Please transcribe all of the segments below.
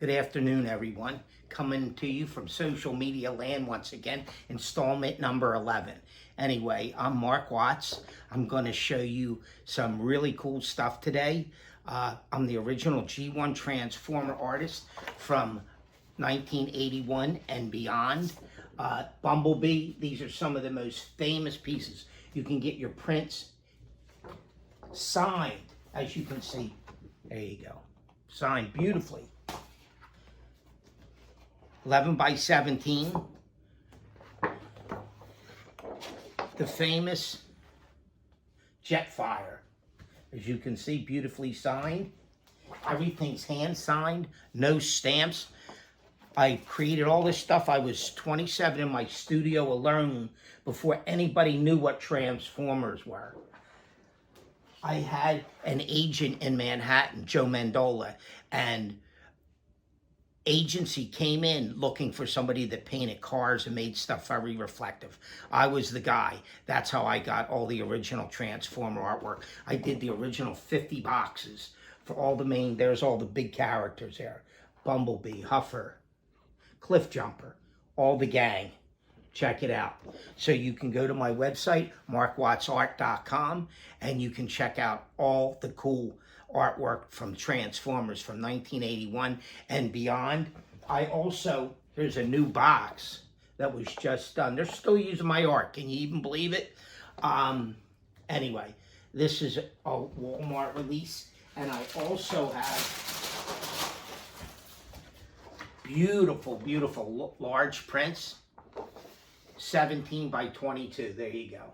Good afternoon, everyone. Coming to you from social media land once again, installment number 11. Anyway, I'm Mark Watts. I'm going to show you some really cool stuff today. I'm the original G1 Transformer artist from 1981 and beyond. Bumblebee, these are some of the most famous pieces. You can get your prints signed, as you can see. There you go. Signed beautifully. 11 by 17. The famous Jetfire. As you can see, beautifully signed. Everything's hand signed, no stamps. I created all this stuff. I was 27 in my studio alone before anybody knew what Transformers were. I had an agent in Manhattan, Joe Mandola, and agency came in looking for somebody that painted cars and made stuff very reflective. I was the guy. That's how I got all the original Transformer artwork. I did the original 50 boxes for all the main, there's all the big characters there. Bumblebee, Huffer, Cliff Jumper, all the gang. Check it out. So you can go to my website, markwattsart.com, and you can check out all the cool artwork from Transformers from 1981 and beyond. I also, here's a new box that was just done. They're still using my art. Can you even believe it? Anyway, this is a Walmart release, and I also have beautiful, beautiful large prints. 17 by 22. There you go.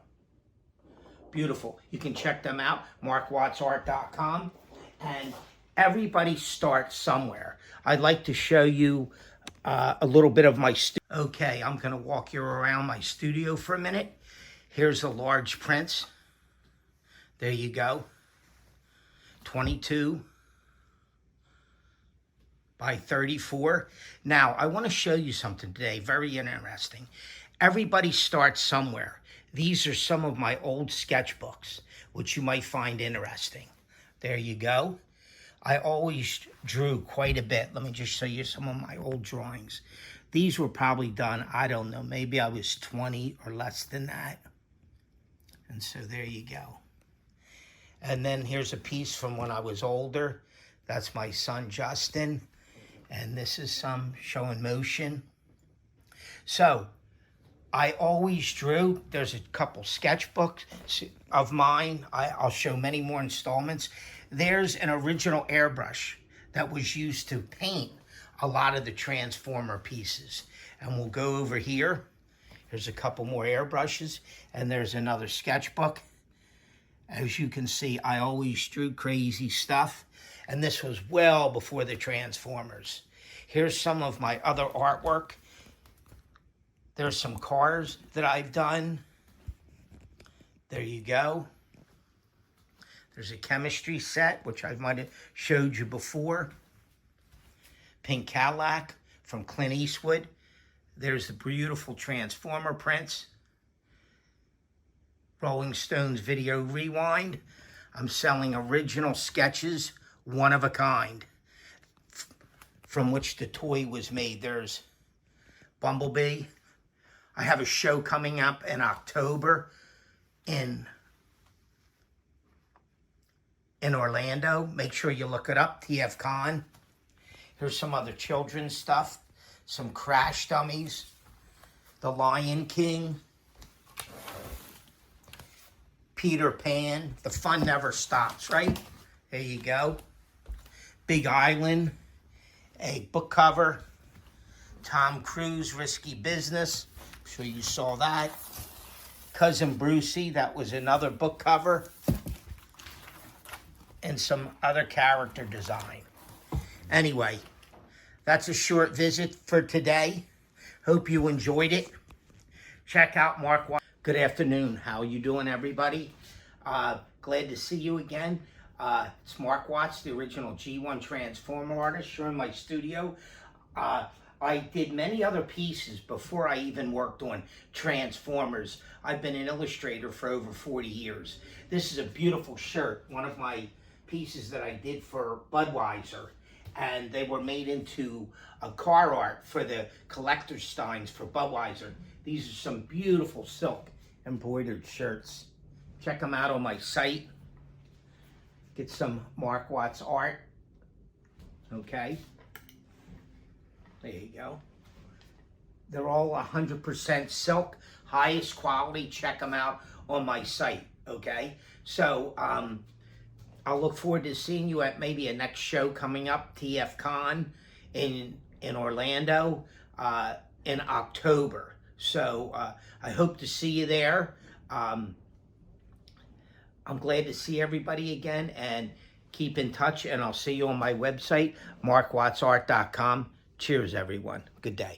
Beautiful. You can check them out, markwattsart.com. And everybody starts somewhere. I'd like to show you a little bit of my studio. Okay, I'm going to walk you around my studio for a minute. Here's the large prints. There you go. 22 by 34. Now, I want to show you something today, very interesting. Everybody starts somewhere. These are some of my old sketchbooks, which you might find interesting. There you go. I always drew quite a bit. Let me just show you some of my old drawings. These were probably done, I don't know, maybe I was 20 or less than that. And so there you go. And then here's a piece from when I was older. That's my son, Justin. And this is some show in motion. So, I always drew. There's a couple sketchbooks of mine. I'll show many more installments. There's an original airbrush that was used to paint a lot of the Transformer pieces. And we'll go over here. There's a couple more airbrushes. And there's another sketchbook. As you can see, I always drew crazy stuff. And this was well before the Transformers. Here's some of my other artwork. There's some cars that I've done. There you go. There's a chemistry set, which I might have showed you before. Pink Cadillac from Clint Eastwood. There's the beautiful Transformer prints. Rolling Stones Video Rewind. I'm selling original sketches, one of a kind, from which the toy was made. There's Bumblebee. I have a show coming up in October in Orlando. Make sure you look it up, TF Con. Here's some other children's stuff. Some Crash dummies. The Lion King. Peter Pan. The fun never stops, right? There you go. Big Island. A book cover. Tom Cruise, Risky Business. I'm sure you saw that. Cousin Brucey, that was another book cover. And some other character design. Anyway, that's a short visit for today. Hope you enjoyed it. Check out Mark Watts. Good afternoon. How are you doing, everybody? Glad to see you again. It's Mark Watts, the original G1 Transformer artist. Here in my studio. I did many other pieces before I even worked on Transformers. I've been an illustrator for over 40 years. This is a beautiful shirt, one of my pieces that I did for Budweiser. and they were made into a car art for the collector steins for Budweiser. These are some beautiful silk embroidered shirts. Check them out on my site. Get some Mark Watts art. Okay. There you go. They're all 100% silk, highest quality. Check them out on my site. Okay. So I'll look forward to seeing you at maybe a next show coming up, TF Con in Orlando in October. So I hope to see you there. I'm glad to see everybody again, and keep in touch, and I'll see you on my website, markwattsart.com. Cheers, everyone. Good day.